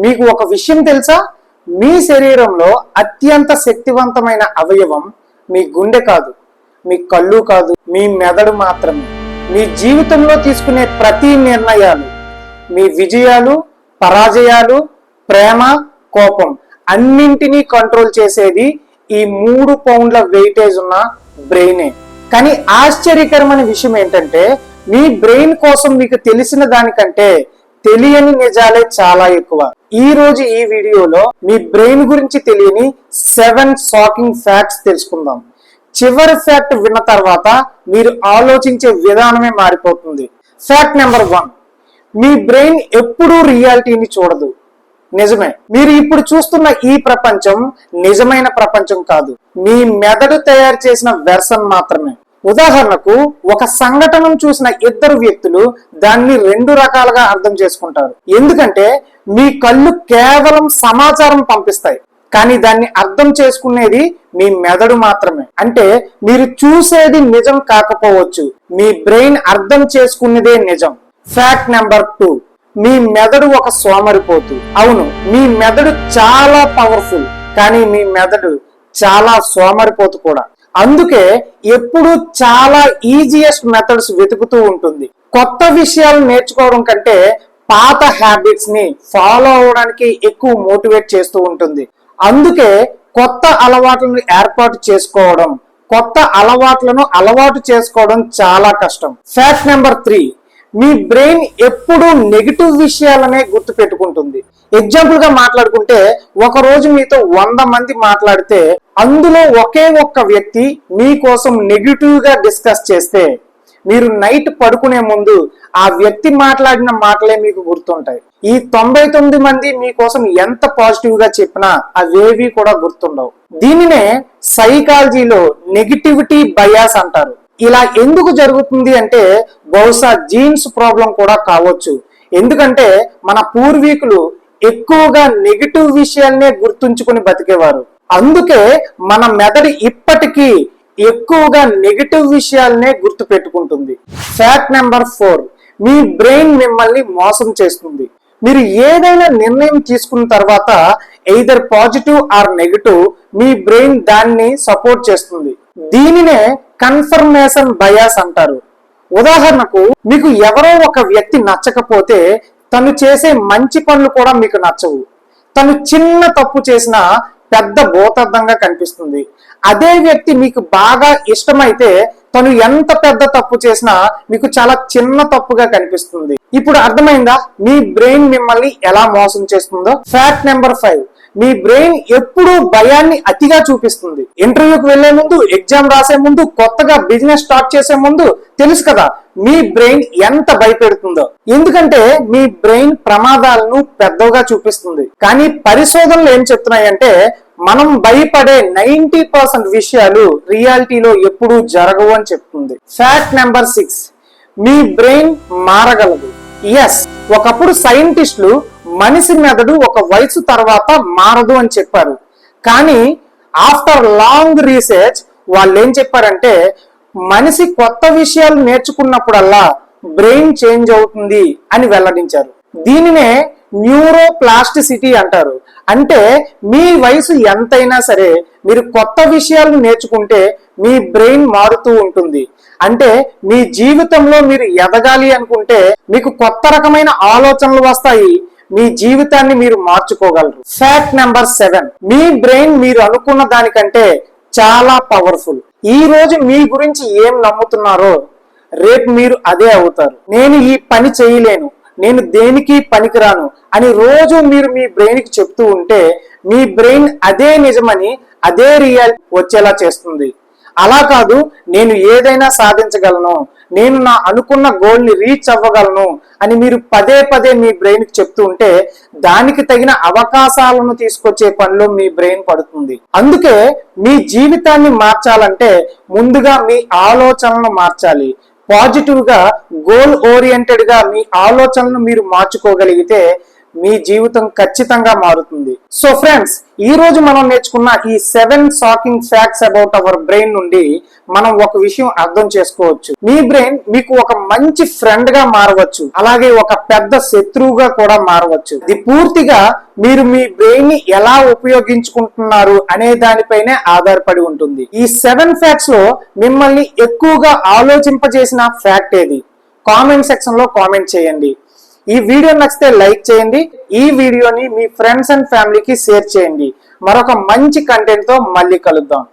మీకు ఒక విషయం తెలుసా? మీ శరీరంలో అత్యంత శక్తివంతమైన అవయవం మీ గుండె కాదు, మీ కళ్ళు కాదు, మీ మెదడు మాత్రమే. మీ జీవితంలో తీసుకునే ప్రతి నిర్ణయాలు, మీ విజయాలు, పరాజయాలు, ప్రేమ, కోపం అన్నింటినీ కంట్రోల్ చేసేది ఈ 3 పౌండ్ల వెయిటేజ్ ఉన్న బ్రెయినే. కానీ ఆశ్చర్యకరమైన విషయం ఏంటంటే, మీ బ్రెయిన్ కోసం మీకు తెలిసిన దానికంటే తెలియని నిజాలే చాలా ఎక్కువ. ఈ రోజు ఈ వీడియోలో మీ బ్రెయిన్ గురించి తెలియని 7 షాకింగ్ ఫ్యాక్ట్స్ తెలుసుకుందాం. చివరి ఫ్యాక్ట్ విన్న తర్వాత మీరు ఆలోచించే విధానమే మారిపోతుంది. ఫ్యాక్ట్ నెంబర్ 1, మీ బ్రెయిన్ ఎప్పుడూ రియాలిటీని చూడదు. నిజమే, మీరు ఇప్పుడు చూస్తున్న ఈ ప్రపంచం నిజమైన ప్రపంచం కాదు, మీ మెదడు తయారు చేసిన వెర్షన్ మాత్రమే. ఉదాహరణకు, ఒక సంఘటనను చూసిన 2 వ్యక్తులు దాన్ని 2 రకాలుగా అర్థం చేసుకుంటారు. ఎందుకంటే మీ కళ్ళు కేవలం సమాచారం పంపిస్తాయి, కానీ దాన్ని అర్థం చేసుకునేది మీ మెదడు మాత్రమే. అంటే మీరు చూసేది నిజం కాకపోవచ్చు, మీ బ్రెయిన్ అర్థం చేసుకునేదే నిజం. ఫ్యాక్ట్ నెంబర్ 2, మీ మెదడు ఒక సోమరిపోతు. అవును, మీ మెదడు చాలా పవర్ఫుల్, కానీ మీ మెదడు చాలా సోమరిపోతు కూడా. అందుకే ఎప్పుడు చాలా ఈజియెస్ట్ మెథడ్స్ వెతుకుతూ ఉంటుంది. కొత్త విషయాలు నేర్చుకోవడం కంటే పాత హ్యాబిట్స్ ని ఫాలో అవడానికి ఎక్కువ మోటివేట్ చేస్తూ ఉంటుంది. అందుకే కొత్త అలవాట్లను ఏర్పాటు చేసుకోవడం, కొత్త అలవాటు చేసుకోవడం చాలా కష్టం. ఫ్యాక్ట్ నెంబర్ 3, మీ బ్రెయిన్ ఎప్పుడూ నెగిటివ్ విషయాలనే గుర్తు పెట్టుకుంటుంది. ఎగ్జాంపుల్ గా మాట్లాడుకుంటే, ఒక రోజు మీతో 100 మంది మాట్లాడితే అందులో ఒకే ఒక్క వ్యక్తి మీకోసం నెగిటివ్ గా డిస్కస్ చేస్తే, మీరు నైట్ పడుకునే ముందు ఆ వ్యక్తి మాట్లాడిన మాటలే మీకు గుర్తుంటాయి. ఈ 99 మంది మీకోసం ఎంత పాజిటివ్ గా చెప్పినా అవేవి కూడా గుర్తుండవు. దీనినే సైకాలజీలో నెగిటివిటీ బయాస్ అంటారు. ఇలా ఎందుకు జరుగుతుంది అంటే, బహుశా జీన్స్ ప్రాబ్లం కూడా కావచ్చు. ఎందుకంటే మన పూర్వీకులు ఎక్కువగా నెగిటివ్ విషయాన్నే గుర్తుంచుకుని బతికేవారు. అందుకే మన మెదడు ఇప్పటికీ ఎక్కువగా నెగిటివ్ విషయాలనే గుర్తు పెట్టుకుంటుంది. ఫ్యాక్ట్ నెంబర్ 4, మీ బ్రెయిన్ మిమ్మల్ని మోసం చేస్తుంది. మీరు ఏదైనా నిర్ణయం తీసుకున్న తర్వాత either positive or negative, me brain దాన్ని సపోర్ట్ చేస్తుంది. దీనినే కన్ఫర్మేషన్ బయాస్ అంటారు. ఉదాహరణకు, మీకు ఎవరో ఒక వ్యక్తి నచ్చకపోతే తను చేసే మంచి పనులు కూడా మీకు నచ్చవు. తను చిన్న తప్పు చేసినా పెద్ద భూతద్దంగా కనిపిస్తుంది. అదే వ్యక్తి మీకు బాగా ఇష్టమైతే తను ఎంత పెద్ద తప్పు చేసినా మీకు చాలా చిన్న తప్పుగా కనిపిస్తుంది. ఇప్పుడు అర్థమైందా మీ బ్రెయిన్ మిమ్మల్ని ఎలా మోసం చేస్తుందో? ఫ్యాక్ట్ నెంబర్ 5, మీ బ్రెయిన్ ఎప్పుడూ భయాన్ని అతిగా చూపిస్తుంది. ఇంటర్వ్యూకి వెళ్లే ముందు, ఎగ్జామ్ రాసే ముందు, కొత్తగా బిజినెస్ స్టార్ట్ చేసే ముందు తెలుసు కదా మీ బ్రెయిన్ ఎంత భయపెడుతుందో. ఎందుకంటే మీ బ్రెయిన్ ప్రమాదాలను పెద్దగా చూపిస్తుంది. కానీ పరిశోధనలు ఏం చెప్తున్నాయంటే, మనం భయపడే 90% విషయాలు రియాలిటీలో ఎప్పుడూ జరగవు అని చెప్తుంది. ఫ్యాక్ట్ నెంబర్ 6, మీ బ్రెయిన్ మారగలదు. ఎస్, ఒకప్పుడు సైంటిస్టులు మనిషి మెదడు ఒక వయసు తర్వాత మారదు అని చెప్పారు. కానీ ఆఫ్టర్ లాంగ్ రీసెర్చ్ వాళ్ళు ఏం చెప్పారంటే, మనిషి కొత్త విషయాలు నేర్చుకున్నప్పుడల్లా బ్రెయిన్ చేంజ్ అవుతుంది అని వెల్లడించారు. దీనినే న్యూరోప్లాస్టిసిటీ అంటారు. అంటే మీ వయసు ఎంతైనా సరే మీరు కొత్త విషయాలు నేర్చుకుంటే మీ బ్రెయిన్ మారుతూ ఉంటుంది. అంటే మీ జీవితంలో మీరు ఎదగాలి అనుకుంటే మీకు కొత్త రకమైన ఆలోచనలు వస్తాయి, మీ జీవితాన్ని మీరు మార్చుకోగలరు. ఫ్యాక్ట్ నెంబర్ 7, మీ బ్రెయిన్ మీరు అనుకున్న దానికంటే చాలా పవర్ఫుల్. ఈ రోజు మీ గురించి ఏం నమ్ముతున్నారో రేపు మీరు అదే అవుతారు. నేను ఈ పని చేయలేను, నేను దేనికి పనికిరాను అని రోజు మీరు మీ బ్రెయిన్ కి చెప్తూ ఉంటే మీ బ్రెయిన్ అదే నిజమని, అదే రియల్ వచ్చేలా చేస్తుంది. అలా కాదు, నేను ఏదైనా సాధించగలను, నేను నా అనుకున్న గోల్ ని రీచ్ అవ్వగలను అని మీరు పదే పదే మీ బ్రెయిన్ కి చెప్తూ ఉంటే దానికి తగిన అవకాశాలను తీసుకొచ్చే పనిలో మీ బ్రెయిన్ పడుతుంది. అందుకే మీ జీవితాన్ని మార్చాలంటే ముందుగా మీ ఆలోచనలను మార్చాలి. పాజిటివ్ గా, గోల్ ఓరియంటెడ్ గా మీ ఆలోచనలను మీరు మార్చుకోగలిగితే మీ జీవితం ఖచ్చితంగా మారుతుంది. సో ఫ్రెండ్స్, ఈ రోజు మనం నేర్చుకున్న ఈ 7 shocking facts about our brain నుండి మనం ఒక విషయం అర్థం చేసుకోవచ్చు. మీ బ్రెయిన్ మీకు ఒక మంచి ఫ్రెండ్ గా మారవచ్చు, అలాగే ఒక పెద్ద శత్రువుగా కూడా మారవచ్చు. ఇది పూర్తిగా మీరు మీ బ్రెయిన్ ని ఎలా ఉపయోగించుకుంటున్నారు అనే దానిపైనే ఆధారపడి ఉంటుంది. ఈ 7 ఫ్యాక్ట్స్ లో మిమ్మల్ని ఎక్కువగా ఆలోచింపజేసిన ఫ్యాక్ట్ ఏది? కామెంట్ సెక్షన్ లో కామెంట్ చేయండి. ఈ వీడియో నచ్చితే లైక్ చేయండి. ఈ వీడియోని మీ ఫ్రెండ్స్ అండ్ ఫ్యామిలీకి షేర్ చేయండి. మరొక మంచి కంటెంట్ తో మళ్ళీ కలుద్దాం.